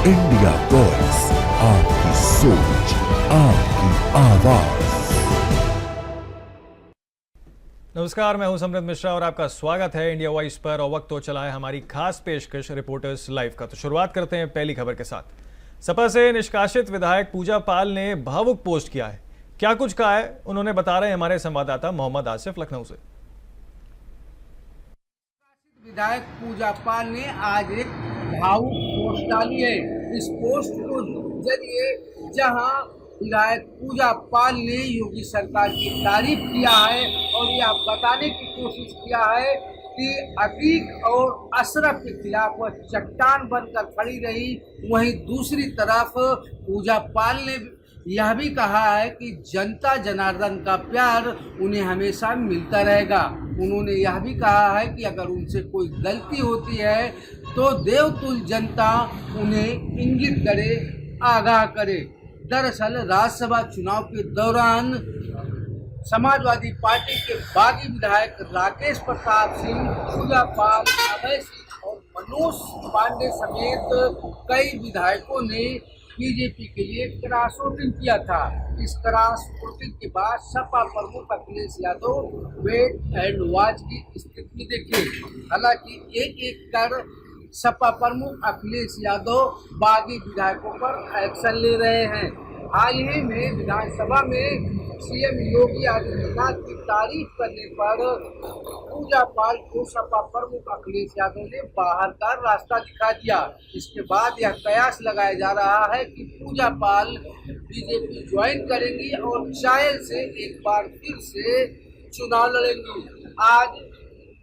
India voice, आपकी सोच, आपकी आवाज। नमस्कार, मैं हूं समृद्ध मिश्रा और आपका स्वागत है इंडिया वॉइस पर। और वक्त तो चला है हमारी खास पेशकश रिपोर्टर्स लाइव का। तो शुरुआत करते हैं पहली खबर के साथ। सपा से निष्कासित विधायक पूजा पाल ने भावुक पोस्ट किया है। क्या कुछ कहा है उन्होंने, बता रहे हैं हमारे संवाददाता मोहम्मद आसिफ लखनऊ से। विधायक पूजा पाल ने आज एक भावुक पोस्ट डाली है। इस पोस्ट को जरिए जहां विधायक पूजा पाल ने योगी सरकार की तारीफ किया है और यह बताने की कोशिश किया है कि अतीक और अशरफ के खिलाफ वह चट्टान बनकर खड़ी रही, वहीं दूसरी तरफ पूजा पाल ने यह भी कहा है कि जनता जनार्दन का प्यार उन्हें हमेशा मिलता रहेगा। उन्होंने यह भी कहा है कि अगर उनसे कोई गलती होती है तो देवतुल जनता उन्हें इंगित करे, आगाह करे। दरअसल राज्यसभा चुनाव के दौरान समाजवादी पार्टी के बागी विधायक राकेश प्रताप सिंह, पूजा पाल, अभय सिंह और मनोज पांडे समेत कई विधायकों ने बीजेपी के लिए क्रॉस वोटिंग किया था। इस क्रॉस वोटिंग के बाद सपा प्रमुख Akhilesh Yadav wait and watch की स्थिति में देखे। हालांकि एक एक कर सपा प्रमुख अखिलेश यादव बागी विधायकों पर एक्शन ले रहे हैं। हाल ही में विधानसभा में सीएम योगी आदित्यनाथ की तारीफ करने पर पूजा पाल को सपा प्रमुख अखिलेश यादव ने बाहर का रास्ता दिखा दिया। इसके बाद यह कयास लगाया जा रहा है कि पूजा पाल बीजेपी ज्वाइन करेंगी और शायद से एक बार फिर से चुनाव लड़ेंगी। आज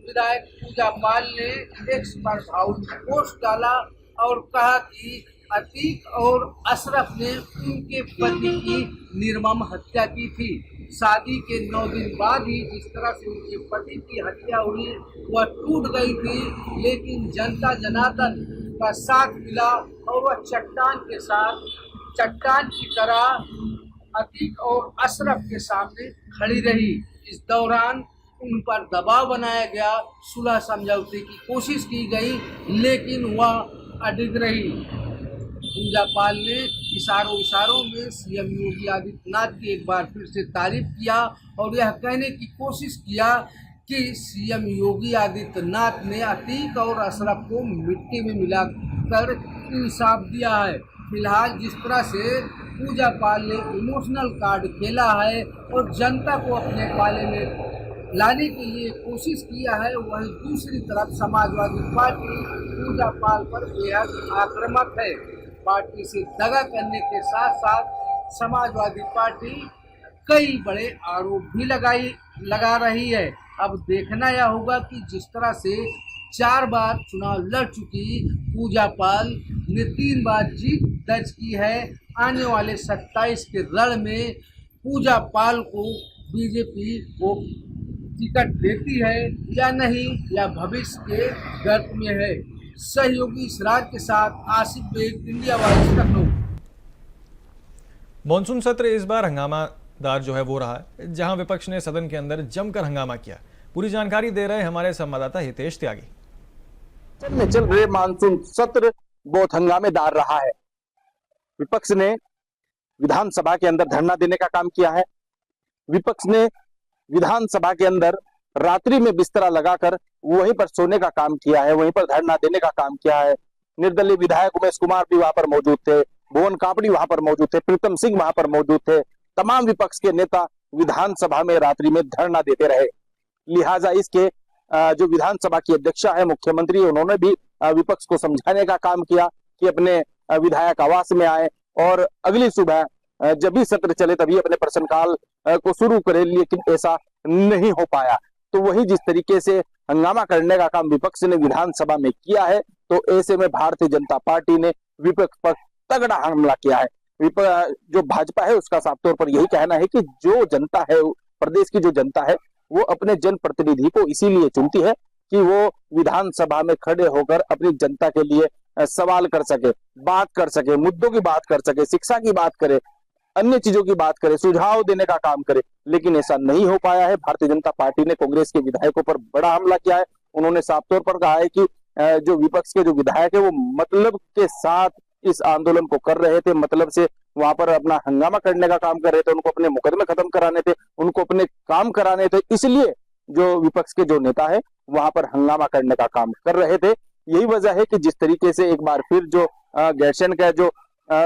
विधायक पूजा पाल ने एक्स पर भावुक पोस्ट डाला और कहा कि अतीक और अशरफ ने उनके पति की निर्मम हत्या की थी। शादी के 9 दिन बाद ही जिस तरह से उनके पति की हत्या हुई वह टूट गई थी, लेकिन जनता जनार्दन का साथ मिला और वह चट्टान की तरह अतीक और अशरफ के सामने खड़ी रही। इस दौरान उन पर दबाव बनाया गया, सुलह समझौते की कोशिश की गई, लेकिन वह अडिग रही। पूजा पाल ने इशारों में सीएम योगी आदित्यनाथ की एक बार फिर से तारीफ किया और यह कहने की कोशिश किया कि सीएम योगी आदित्यनाथ ने अतीक और अशरफ को मिट्टी में मिलाकर इंसाफ दिया है। फिलहाल जिस तरह से पूजा पाल ने इमोशनल कार्ड खेला है और जनता को अपने पाले में लाने के लिए कोशिश किया है, वहीं दूसरी तरफ समाजवादी पार्टी पूजा पाल पर बेहद आक्रामक है। पार्टी से दगा करने के साथ साथ समाजवादी पार्टी कई बड़े आरोप भी लगा रही है। अब देखना यह होगा कि जिस तरह से 4 बार चुनाव लड़ चुकी पूजा पाल ने 3 बार जीत दर्ज की है, आने वाले 27 के रण में पूजा पाल को बीजेपी को टिकट देती है या नहीं, या भविष्य के गर्त में है। सहयोगी इसरार के साथ Asif Baig, India Voice Lucknow. Monsoon सत्र इस बार हंगामादार जो है वो रहा है, जहां विपक्ष ने सदन के अंदर जमकर हंगामा किया। पूरी जानकारी दे रहे हैं हमारे संवाददाता हितेश त्यागी। में चल रहे मानसून सत्र बहुत हंगामेदार रहा है। विपक्ष ने विधानसभा के अंदर धरना देने का काम किया है। विपक्ष ने विधानसभा के अंदर रात्रि में बिस्तरा लगाकर वहीं पर सोने का काम किया है, वहीं पर धरना देने का काम किया है। निर्दलीय विधायक उमेश कुमार भी वहां पर मौजूद थे, भुवन कापड़ी वहां पर मौजूद थे, प्रीतम सिंह वहां पर मौजूद थे। तमाम विपक्ष के नेता विधानसभा में रात्रि में धरना देते रहे। लिहाजा इसके जो विधानसभा की अध्यक्षा है मुख्यमंत्री, उन्होंने भी विपक्ष को समझाने का काम किया कि अपने विधायक आवास में आए और अगली सुबह जब भी सत्र चले तभी अपने प्रश्नकाल को शुरू करे, लेकिन ऐसा नहीं हो पाया। तो वही जिस तरीके से हंगामा करने का काम विपक्ष ने विधानसभा में किया है, तो ऐसे में भारतीय जनता पार्टी ने विपक्ष पर तगड़ा हमला किया है। जो भाजपा है उसका साफ तौर पर यही कहना है कि जो जनता है, प्रदेश की जो जनता है, वो अपने जनप्रतिनिधि को इसीलिए चुनती है कि वो विधानसभा में खड़े होकर अपनी जनता के लिए सवाल कर सके, बात कर सके, मुद्दों की बात कर सके, शिक्षा की बात करे, अन्य चीजों की बात करे, सुझाव देने का काम करे। लेकिन ऐसा नहीं हो पाया है। भारतीय जनता पार्टी ने कांग्रेस के विधायकों पर बड़ा हमला किया है। उन्होंने साफ तौर पर कहा है कि जो विपक्ष के जो विधायक है वो मतलब के साथ इस आंदोलन को कर रहे थे, मतलब से वहां पर अपना हंगामा करने का काम कर रहे थे, उनको अपने मुकदमे खत्म कराने थे, उनको अपने काम कराने थे, इसलिए जो विपक्ष के जो नेता है वहां पर हंगामा करने का काम कर रहे थे। यही वजह है कि जिस तरीके से एक बार फिर जो गैरसैंण का जो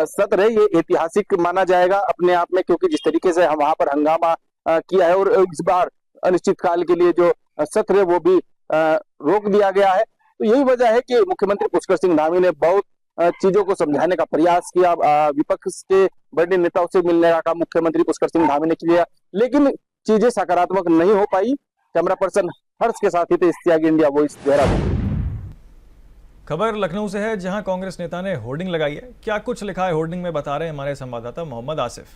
सत्र है ये ऐतिहासिक माना जाएगा अपने आप में, क्योंकि जिस तरीके से हम वहां पर हंगामा किया है और इस बार अनिश्चितकाल के लिए जो सत्र है वो भी रोक दिया गया है। तो यही वजह है कि मुख्यमंत्री पुष्कर सिंह धामी ने बहुत चीजों को समझाने का प्रयास किया, विपक्ष के बड़े नेताओं से मिलने का काम मुख्यमंत्री पुष्कर सिंह धामी ने किया, लेकिन चीजें सकारात्मक नहीं हो पाई। कैमरा पर्सन हर्ष के साथ हितेश त्यागी, इंडिया वॉइस, देहरादून। खबर लखनऊ से है, जहां कांग्रेस नेता ने होर्डिंग लगाई है। क्या कुछ लिखा है होर्डिंग में, बता रहे हैं हमारे संवाददाता मोहम्मद आसिफ।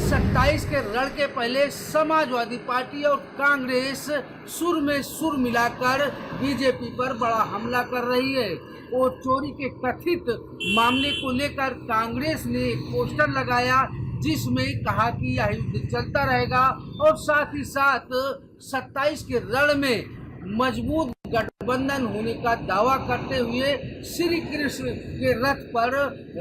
27 के रण के पहले समाजवादी पार्टी और कांग्रेस सुर में सुर मिलाकर बीजेपी पर बड़ा हमला कर रही है और चोरी के कथित मामले को लेकर कांग्रेस ने एक पोस्टर लगाया जिसमें कहा कि यह युद्ध चलता रहेगा और साथ ही साथ 27 के रण में मजबूत गठबंधन होने का दावा करते हुए श्री कृष्ण के रथ पर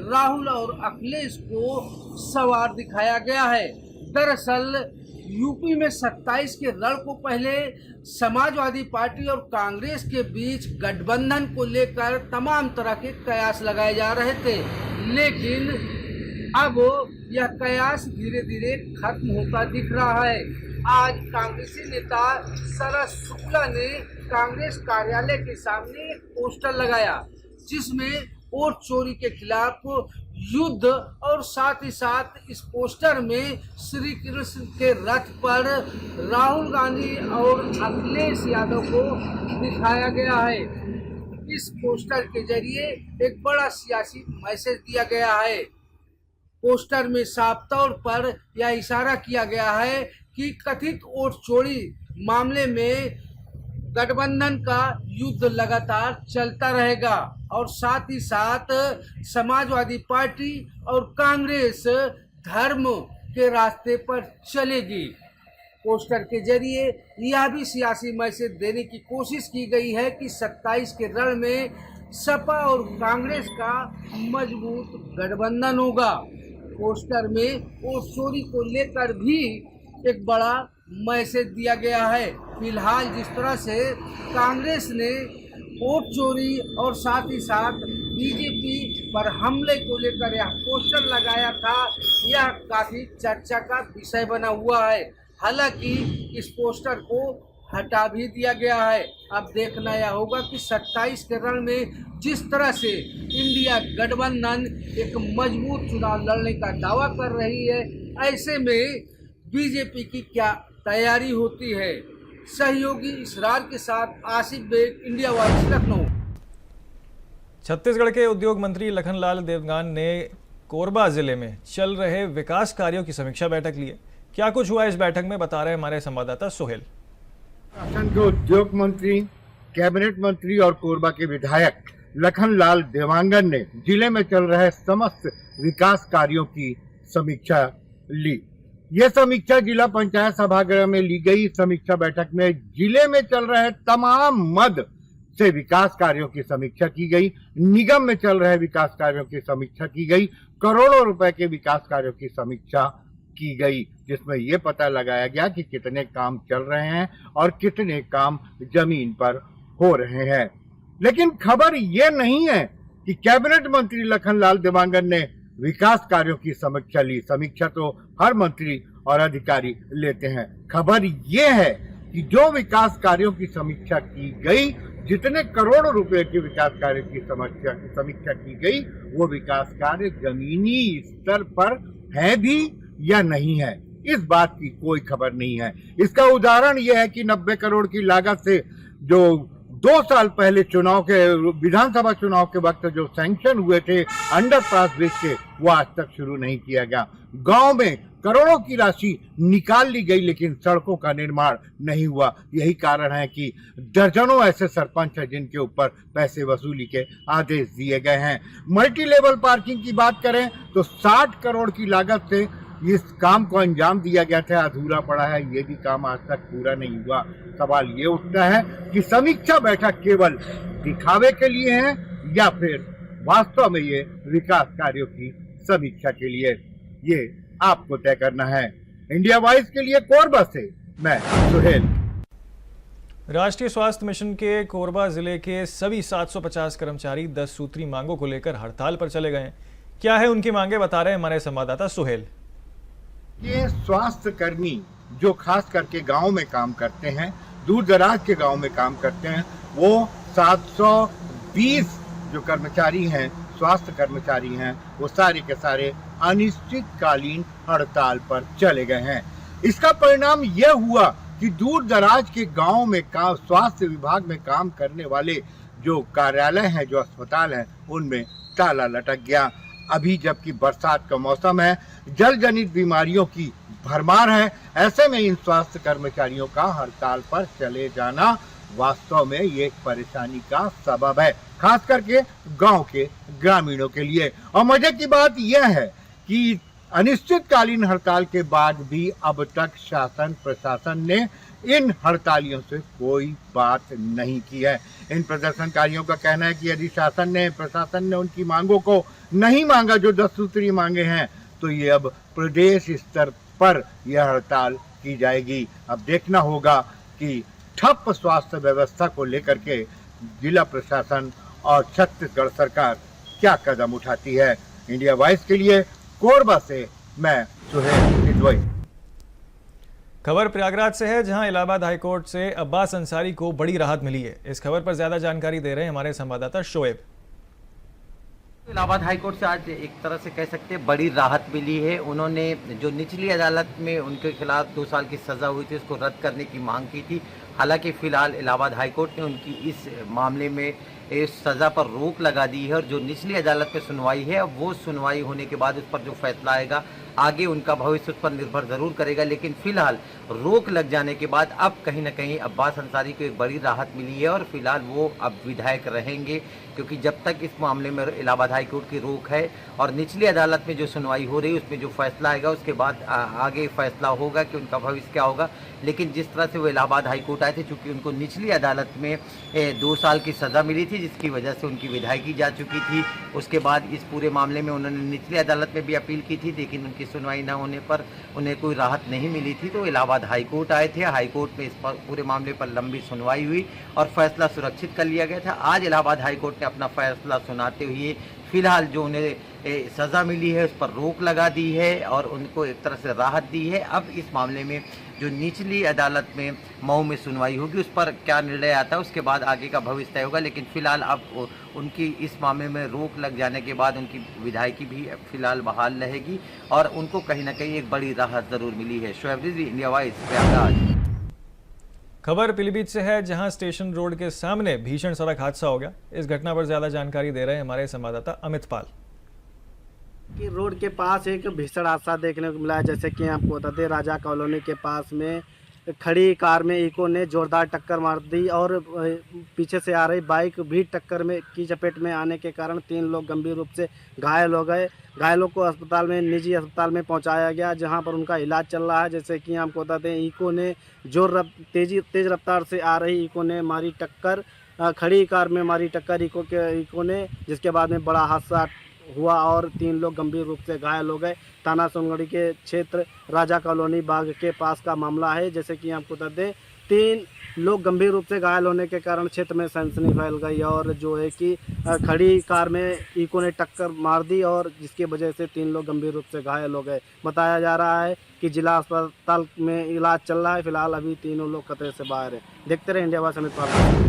राहुल और अखिलेश को सवार दिखाया गया है। दरअसल यूपी में 27 के रण को पहले समाजवादी पार्टी और कांग्रेस के बीच गठबंधन को लेकर तमाम तरह के कयास लगाए जा रहे थे, लेकिन अब यह कयास धीरे धीरे खत्म होता दिख रहा है। आज कांग्रेसी नेता शरद शुक्ला ने कांग्रेस कार्यालय के सामने एक पोस्टर लगाया जिसमें वोट चोरी के खिलाफ युद्ध और साथ ही साथ इस पोस्टर में श्री कृष्ण के रथ पर राहुल गांधी और अखिलेश यादव को दिखाया गया है। इस पोस्टर के जरिए एक बड़ा सियासी मैसेज दिया गया है। पोस्टर में साफ तौर पर यह इशारा किया गया है कि कथित वोट चोरी मामले में गठबंधन का युद्ध लगातार चलता रहेगा और साथ ही साथ समाजवादी पार्टी और कांग्रेस धर्म के रास्ते पर चलेगी। पोस्टर के जरिए यह भी सियासी मैसेज देने की कोशिश की गई है कि 27 के रण में सपा और कांग्रेस का मजबूत गठबंधन होगा। पोस्टर में वोट चोरी को लेकर भी एक बड़ा मैसेज दिया गया है। फिलहाल जिस तरह से कांग्रेस ने वोट चोरी और साथ ही साथ बीजेपी पर हमले को लेकर यह पोस्टर लगाया था, यह काफी चर्चा का विषय बना हुआ है। हालांकि इस पोस्टर को हटा भी दिया गया है। अब देखना यह होगा कि 27 के रण में जिस तरह से इंडिया गठबंधन एक मजबूत चुनाव लड़ने का दावा कर रही है, ऐसे में बीजेपी की क्या तैयारी होती है। सहयोगी इसरार के साथ आसिफ बेग, इंडिया वॉइस, लखनऊ। छत्तीसगढ़ के उद्योग मंत्री लखनलाल देवगान ने कोरबा जिले में चल रहे विकास कार्यों की समीक्षा बैठक ली है। क्या कुछ हुआ इस बैठक में, बता रहे हैं हमारे संवाददाता सोहेल। शासन के उद्योग मंत्री, कैबिनेट मंत्री और कोरबा के विधायक लखनलाल देवांगन ने जिले में चल रहे समस्त विकास कार्यों की समीक्षा ली। यह समीक्षा जिला पंचायत सभागृह में ली गई। समीक्षा बैठक में जिले में चल रहे तमाम मद से विकास कार्यों की समीक्षा की गई। निगम में चल रहे विकास कार्यों की समीक्षा की गई। करोड़ों रुपए के विकास कार्यों की समीक्षा की गई, जिसमें यह पता लगाया गया कि कितने काम चल रहे हैं और कितने काम जमीन पर हो रहे हैं। लेकिन खबर यह नहीं है कि कैबिनेट मंत्री लखनलाल देवांगन ने विकास कार्यों की समीक्षा ली। समीक्षा तो हर मंत्री और अधिकारी लेते हैं। खबर यह है कि जो विकास कार्यों की समीक्षा की गई, जितने करोड़ों रुपए के विकास कार्य की समीक्षा की गई, वो विकास कार्य जमीनी स्तर पर है भी या नहीं है, इस बात की कोई खबर नहीं है। इसका उदाहरण यह है कि 90 करोड़ की लागत से जो 2 साल पहले चुनाव के विधानसभा चुनाव के वक्त जो सैंक्शन हुए थे अंडरपास ब्रिज के, वो आज तक शुरू नहीं किया गया। गांव में करोड़ों की राशि निकाल ली गई, लेकिन सड़कों का निर्माण नहीं हुआ। यही कारण है कि दर्जनों ऐसे सरपंच हैं जिनके ऊपर पैसे वसूली के आदेश दिए गए हैं। मल्टी लेवल पार्किंग की बात करें तो 60 करोड़ की लागत से इस काम को अंजाम दिया गया था, अधूरा पड़ा है। ये भी काम आज तक पूरा नहीं हुआ। सवाल ये उठता है कि समीक्षा बैठक केवल दिखावे के लिए है या फिर वास्तव में ये विकास कार्यों की समीक्षा के लिए, ये आपको तय करना है। इंडिया वॉइस के लिए कोरबा से मैं सुहेल। राष्ट्रीय स्वास्थ्य मिशन के कोरबा जिले के सभी 750 कर्मचारी 10 सूत्री मांगों को लेकर हड़ताल पर चले गए हैं। क्या है उनकी मांगे, बता रहे हैं हमारे संवाददाता सुहेल। ये स्वास्थ्य कर्मी जो खास करके गांव में काम करते हैं, दूर दराज के गांव में काम करते हैं, वो 720 जो कर्मचारी हैं, स्वास्थ्य कर्मचारी हैं, वो सारे के सारे अनिश्चितकालीन हड़ताल पर चले गए हैं। इसका परिणाम यह हुआ कि दूर दराज के गांव में स्वास्थ्य विभाग में काम करने वाले जो कार्यालय हैं, जो अस्पताल हैं, उनमें ताला लटक गया। अभी जबकि बरसात का मौसम है, जल जनित बीमारियों की भरमार है, ऐसे में इन स्वास्थ्य कर्मचारियों का हड़ताल पर चले जाना वास्तव में ये एक परेशानी का सबब है, खास करके गांव के ग्रामीणों के लिए। और मजे की बात यह है कि अनिश्चितकालीन हड़ताल के बाद भी अब तक शासन प्रशासन ने इन हड़तालियों से कोई बात नहीं की है। इन प्रदर्शनकारियों का कहना है कि यदि प्रशासन ने उनकी मांगों को नहीं मांगा, जो 10 सूत्री मांगे हैं, तो ये अब प्रदेश स्तर पर यह हड़ताल की जाएगी। अब देखना होगा कि ठप स्वास्थ्य व्यवस्था को लेकर के जिला प्रशासन और छत्तीसगढ़ सरकार क्या कदम उठाती है। इंडिया वॉइस के लिए कोरबा से मैं सुहेल हिदवई। खबर प्रयागराज से है, जहां इलाहाबाद हाईकोर्ट से अब्बास अंसारी को बड़ी राहत मिली है। इस खबर पर ज्यादा जानकारी दे रहे हैं हमारे संवाददाता शोएब। इलाहाबाद हाईकोर्ट से आज एक तरह से कह सकते हैं बड़ी राहत मिली है। उन्होंने जो निचली अदालत में उनके खिलाफ 2 साल की सजा हुई थी, उसको रद्द करने की मांग की थी। हालांकि फिलहाल इलाहाबाद हाईकोर्ट ने उनकी इस मामले में इस सज़ा पर रोक लगा दी है और जो निचली अदालत में सुनवाई है, अब वो सुनवाई होने के बाद उस पर जो फैसला आएगा, आगे उनका भविष्य उस पर निर्भर ज़रूर करेगा। लेकिन फिलहाल रोक लग जाने के बाद अब कहीं ना कहीं अब्बास अंसारी को एक बड़ी राहत मिली है और फिलहाल वो अब विधायक रहेंगे, क्योंकि जब तक इस मामले में इलाहाबाद हाईकोर्ट की रोक है और निचली अदालत में जो सुनवाई हो रही है उसमें जो फैसला आएगा, उसके बाद आगे फैसला होगा कि उनका भविष्य क्या होगा। लेकिन जिस तरह से वो इलाहाबाद हाईकोर्ट आए थे, चूँकि उनको निचली अदालत में 2 साल की सज़ा मिली थी, जिसकी वजह से उनकी विधायकी जा चुकी थी। उसके बाद इस पूरे मामले में उन्होंने निचली अदालत में भी अपील की थी, लेकिन उनकी सुनवाई न होने पर उन्हें कोई राहत नहीं मिली थी। तो इलाहाबाद हाईकोर्ट आए थे, हाईकोर्ट में इस पर पूरे मामले पर लंबी सुनवाई हुई और फैसला सुरक्षित कर लिया गया था। आज इलाहाबाद हाईकोर्ट ने अपना फैसला सुनाते हुए फिलहाल जो उन्हें सज़ा मिली है उस पर रोक लगा दी है और उनको एक तरह से राहत दी है। अब इस मामले में जो निचली अदालत में मऊ में सुनवाई होगी, उस पर क्या निर्णय आता है, उसके बाद आगे का भविष्य तय होगा। लेकिन फिलहाल अब उनकी इस मामले में रोक लग जाने के बाद उनकी विधायकी भी फिलहाल बहाल रहेगी और उनको कहीं ना कहीं एक बड़ी राहत ज़रूर मिली है। Shoaib Rizvi, India voice, Prayagraj. खबर पीलीभीत से है, जहां स्टेशन रोड के सामने भीषण सड़क हादसा हो गया। इस घटना पर ज्यादा जानकारी दे रहे हैं हमारे संवाददाता अमित पाल। कि रोड के पास एक भीषण हादसा देखने को मिला है। जैसे कि आपको बता दें, राजा कॉलोनी के पास में खड़ी कार में इको ने जोरदार टक्कर मार दी और पीछे से आ रही बाइक भी टक्कर में की चपेट में आने के कारण 3 लोग गंभीर रूप से घायल हो गए। घायलों को अस्पताल में, निजी अस्पताल में पहुंचाया गया, जहां पर उनका इलाज चल रहा है। जैसे कि आपको बता दें, इको ने तेज रफ्तार से आ रही इको ने मारी टक्कर, खड़ी कार में मारी टक्कर इको ने, जिसके बाद में बड़ा हादसा हुआ और 3 लोग गंभीर रूप से घायल हो गए। थाना सोनगढ़ी के क्षेत्र राजा कॉलोनी बाग के पास का मामला है। जैसे कि आपको बता दें, 3 लोग गंभीर रूप से घायल होने के कारण क्षेत्र में सनसनी फैल गई और जो है कि खड़ी कार में इको ने टक्कर मार दी और जिसकी वजह से 3 लोग गंभीर रूप से घायल हो गए। बताया जा रहा है कि जिला अस्पताल में इलाज चल रहा है। फिलहाल अभी तीनों लोग खतरे से बाहर हैं। देखते रहे इंडिया वॉइस, अमित पाल।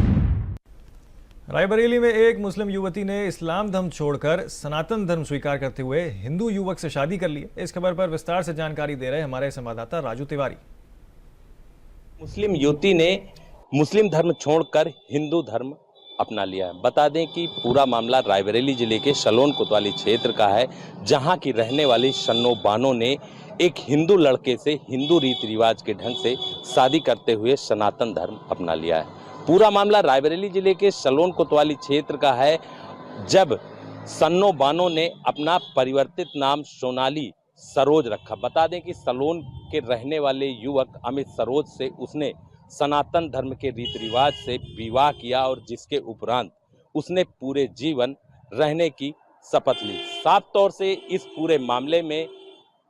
रायबरेली में एक मुस्लिम युवती ने इस्लाम धर्म छोड़कर सनातन धर्म स्वीकार करते हुए हिंदू युवक से शादी कर ली। इस खबर पर विस्तार से जानकारी दे रहे हैं हमारे संवाददाता राजू तिवारी। मुस्लिम युवती ने मुस्लिम धर्म छोड़कर हिंदू धर्म अपना लिया है। बता दें कि पूरा मामला रायबरेली जिले के शलोन कोतवाली क्षेत्र का है, जहां की रहने वाली शन्नो बानो ने एक हिंदू लड़के से हिंदू रीति रिवाज के ढंग से शादी करते हुए सनातन धर्म अपना लिया है। पूरा मामला रायबरेली जिले के शलोन कोतवाली क्षेत्र का है, जब सन्नो बानो ने अपना परिवर्तित नाम सोनाली सरोज रखा। बता दें कि शलोन के रहने वाले युवक अमित सरोज से उसने सनातन धर्म के रीति रिवाज से विवाह किया और जिसके उपरांत उसने पूरे जीवन रहने की शपथ ली। साफ तौर से इस पूरे मामले में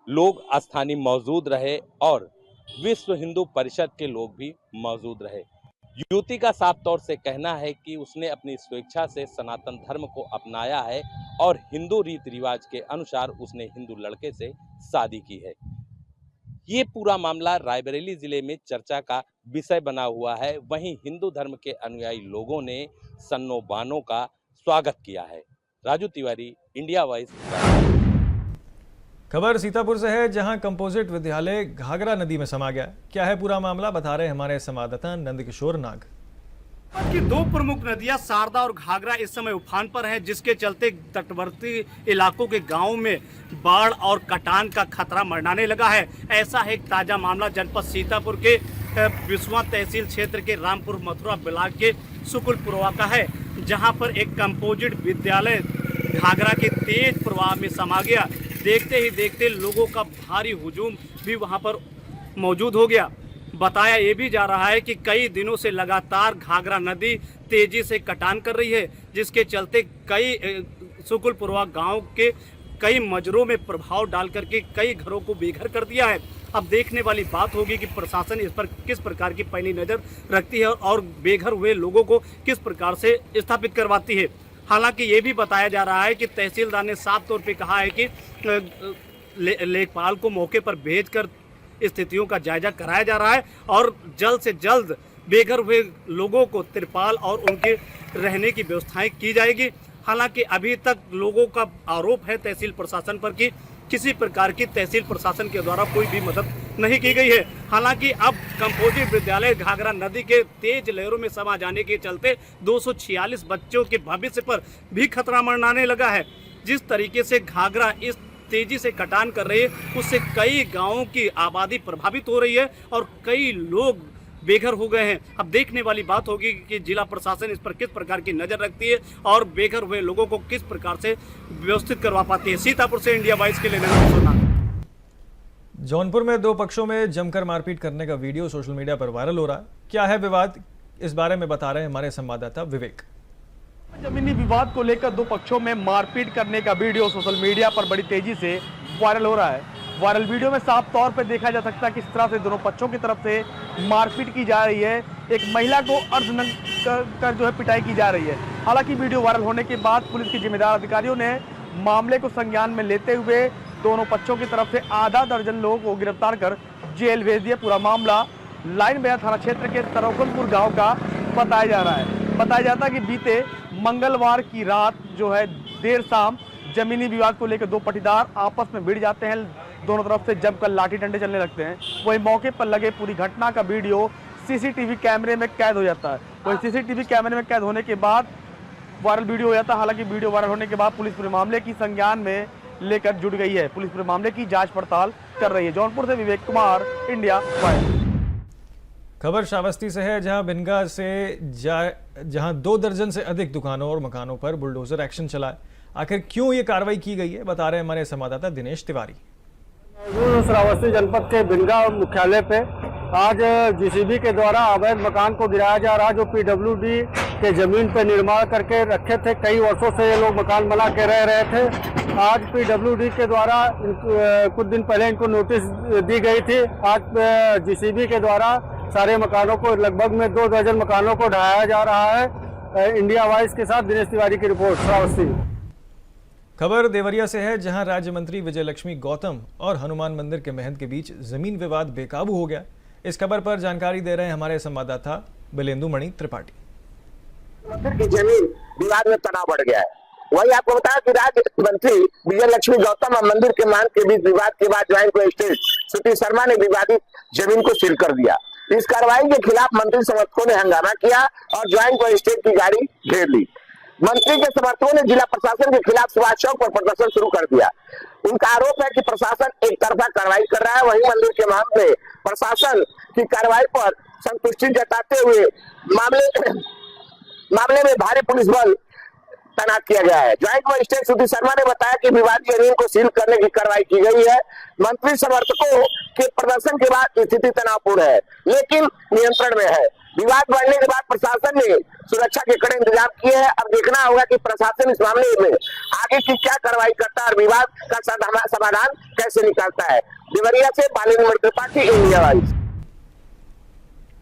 लोग स्थानीय मौजूद रहे और विश्व हिंदू परिषद के लोग भी मौजूद रहे। युवती का साफ तौर से कहना है कि उसने अपनी स्वेच्छा से सनातन धर्म को अपनाया है और हिंदू रीति रिवाज के अनुसार उसने हिंदू लड़के से शादी की है। ये पूरा मामला रायबरेली जिले में चर्चा का विषय बना हुआ है। वहीं हिंदू धर्म के अनुयायी लोगों ने सन्नो बानो का स्वागत किया है। Raju Tiwari, India voice. खबर सीतापुर से है, जहां कंपोजिट विद्यालय घाघरा नदी में समा गया। क्या है पूरा मामला, बता रहे हमारे संवाददाता नंदकिशोर नाग। की दो प्रमुख नदियां शारदा और घाघरा इस समय उफान पर हैं, जिसके चलते तटवर्ती इलाकों के गांवों में बाढ़ और कटान का खतरा मंडराने लगा है। ऐसा है एक ताजा मामला जनपद सीतापुर के बिस्वा तहसील क्षेत्र के रामपुर मथुरा ब्लॉक के सुकुलपुरवा का है, जहां पर एक कंपोजिट विद्यालय घाघरा के तेज प्रवाह में समा गया। देखते ही देखते लोगों का भारी हुजूम भी वहां पर मौजूद हो गया। बताया ये भी जा रहा है कि कई दिनों से लगातार घाघरा नदी तेजी से कटान कर रही है, जिसके चलते कई सुकुलपुरवा गांव के कई मजरों में प्रभाव डाल करके कई घरों को बेघर कर दिया है। अब देखने वाली बात होगी कि प्रशासन इस पर किस प्रकार की पैनी नज़र रखती है और बेघर हुए लोगों को किस प्रकार से स्थापित करवाती है। हालांकि ये भी बताया जा रहा है कि तहसीलदार ने साफ तौर पे कहा है कि लेखपाल को मौके पर भेजकर स्थितियों का जायजा कराया जा रहा है और जल्द से जल्द बेघर हुए लोगों को तिरपाल और उनके रहने की व्यवस्थाएं की जाएगी। हालांकि अभी तक लोगों का आरोप है तहसील प्रशासन पर कि किसी प्रकार की तहसील प्रशासन के द्वारा कोई भी मदद नहीं की गई है। हालांकि अब कंपोजिट विद्यालय घाघरा नदी के तेज लहरों में समा जाने के चलते 246 बच्चों के भविष्य पर भी खतरा मंडराने लगा है। जिस तरीके से घाघरा इस तेजी से कटान कर रही है, उससे कई गांवों की आबादी प्रभावित हो रही है और कई लोग बेघर हो गए हैं। अब देखने वाली बात होगी कि जिला प्रशासन इस पर किस प्रकार की नजर रखती है और बेघर हुए लोगों को किस प्रकार से व्यवस्थित करवा पाती है। सीतापुर से इंडिया वॉइस के लिए नंदकिशोर। जौनपुर में दो पक्षों में जमकर मारपीट करने का वीडियो सोशल मीडिया पर वायरल हो रहा है। क्या है विवाद, इस बारे में बता रहे हैं हमारे संवाददाता विवेक। जमीनी विवाद को लेकर दो पक्षों में मारपीट करने का वीडियो सोशल मीडिया पर बड़ी तेजी से वायरल हो रहा है। वायरल वीडियो में साफ तौर पर देखा जा सकता है किस तरह से दोनों पक्षों की तरफ से मारपीट की जा रही है। एक महिला को अर्धनग्न कर जो है पिटाई की जा रही है। हालांकि वीडियो वायरल होने के बाद पुलिस के जिम्मेदार अधिकारियों ने मामले को संज्ञान में लेते हुए दोनों पक्षों की तरफ से आधा दर्जन लोगों को गिरफ्तार कर जेल भेज दिया। पूरा मामला लाइन बाजार थाना क्षेत्र के तरौकनपुर गाँव का बताया जा रहा है। बताया जाता है कि बीते मंगलवार की रात जो है देर शाम जमीनी विवाद को लेकर दो पटीदार आपस में भिड़ जाते हैं। दोनों तरफ से जमकर लाठी डंडे चलने लगते हैं। वही मौके पर लगे पूरी घटना का वीडियो सीसीटीवी कैमरे में कैद हो जाता है। वही सीसीटीवी कैमरे में कैद होने के बाद वायरल वीडियो हो जाता है। हालांकि वीडियो वायरल होने के बाद पुलिस पूरे मामले की संज्ञान में लेकर जुट गई है। पुलिस पूरे मामले की जाँच पड़ताल कर रही है। जौनपुर से विवेक कुमार, इंडिया वॉइस। खबर श्रावस्ती से है, जहां बिनगा से जहां 2 दर्जन से अधिक दुकानों और मकानों पर बुलडोजर एक्शन चला है। आखिर क्यों ये कार्रवाई की गई है, बता रहे हैं हमारे संवाददाता दिनेश तिवारी। श्रावस्ती जनपद के बिनगा मुख्यालय पे आज जीसीबी के द्वारा अवैध मकान को गिराया जा रहा, जो पीडब्ल्यूडी के जमीन पे निर्माण करके रखे थे। कई वर्षों से ये लोग मकान बना के रह रहे थे। आज पीडब्ल्यूडी के द्वारा कुछ दिन पहले इनको नोटिस दी गई थी। आज जीसीबी के द्वारा सारे मकानों को, लगभग में 2 दर्जन मकानों को ढहाया जा रहा है। इंडिया वॉइस के साथ दिनेश तिवारी की रिपोर्ट, श्रावस्ती। खबर देवरिया से है, जहां राज्य मंत्री विजय लक्ष्मी गौतम और हनुमान मंदिर के महंत के बीच जमीन विवाद बेकाबू हो गया। इस खबर पर जानकारी दे रहे हैं हमारे संवाददाता बिलेंदु मणि त्रिपाठी। मंदिर की जमीन विवाद में तनाव बढ़ गया है। वही आपको बताया कि राज्य मंत्री विजय लक्ष्मी गौतम और मंदिर के महंत के बीच विवाद के बाद ज्वाइंट मजिस्ट्रेट श्रुति शर्मा ने विवादित जमीन को सील कर दिया। इस कार्रवाई के खिलाफ मंत्री समर्थकों ने हंगामा किया और ज्वाइंट मजिस्ट्रेट की गाड़ी घेर ली। मंत्री के समर्थकों ने जिला प्रशासन के खिलाफ सुभाष चौक पर प्रदर्शन शुरू कर दिया। उनका आरोप है कि प्रशासन एक तरफा कार्रवाई कर रहा है। वहीं मंदिर के महंत ने प्रशासन की कार्रवाई पर संतुष्टि जताते हुए मामले में भारी पुलिस बल तैनात किया गया है। ज्वाइंट मजिस्ट्रेट श्रुति शर्मा ने बताया कि विवादित जमीन को सील करने की कार्रवाई की गई है। मंत्री समर्थकों के प्रदर्शन के बाद स्थिति तनावपूर्ण है, लेकिन नियंत्रण में है। विवाद बढ़ने के बाद प्रशासन ने सुरक्षा के कड़े इंतजाम किए हैं। अब देखना होगा कि प्रशासन इस मामले में आगे की क्या कार्रवाई करता है और विवाद का समाधान कैसे निकालता है। देवरिया से बालेन्द्र त्रिपाठी, इंडिया वाइज।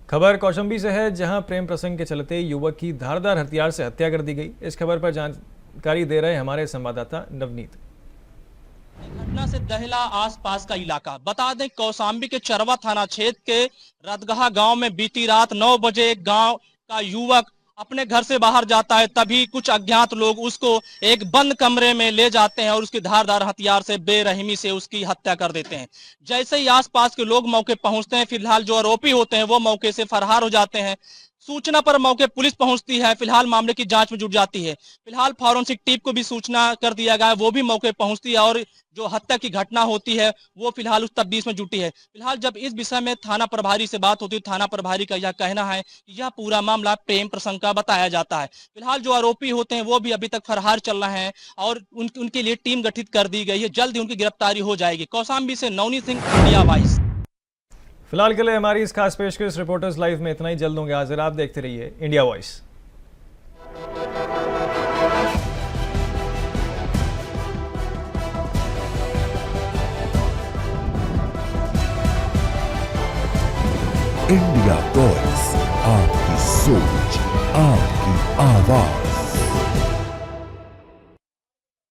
खबर कौशाम्बी से है, जहां प्रेम प्रसंग के चलते युवक की धारदार हथियार से हत्या कर दी गई। इस खबर पर जानकारी दे रहे हमारे संवाददाता नवनीत। घटना से दहला आसपास का इलाका। बता दें कौशाम्बी के चरवा थाना क्षेत्र के रतगहा गांव में बीती रात 9 बजे एक गांव का युवक अपने घर से बाहर जाता है, तभी कुछ अज्ञात लोग उसको एक बंद कमरे में ले जाते हैं और उसकी धारदार हथियार से बेरहमी से उसकी हत्या कर देते हैं। जैसे ही आसपास के लोग मौके पहुंचते हैं, फिलहाल जो आरोपी होते हैं वो मौके से फरार हो जाते हैं। सूचना पर मौके पुलिस पहुंचती है, फिलहाल मामले की जांच में जुट जाती है। फिलहाल फॉरेंसिक टीम को भी सूचना कर दिया गया है, वो भी मौके पहुंचती है और जो हत्या की घटना होती है वो फिलहाल उस तफ्तीश में जुटी है। फिलहाल जब इस विषय में थाना प्रभारी से बात होती है, थाना प्रभारी का यह कहना है कि यह पूरा मामला प्रेम प्रसंग का बताया जाता है। फिलहाल जो आरोपी होते हैं वो भी अभी तक फरार चल रहे हैं और उनके लिए टीम गठित कर दी गई है। जल्द ही उनकी गिरफ्तारी हो जाएगी। कौशाम्बी से नवनीत सिंह, इंडिया वाइज। फिलहाल के लिए हमारी इस खास पेशकश रिपोर्टर्स लाइव में इतना ही। जल्द होंगे हाजिर। आप देखते रहिए इंडिया वॉइस। इंडिया वॉइस, आपकी सोच, आपकी आवाज।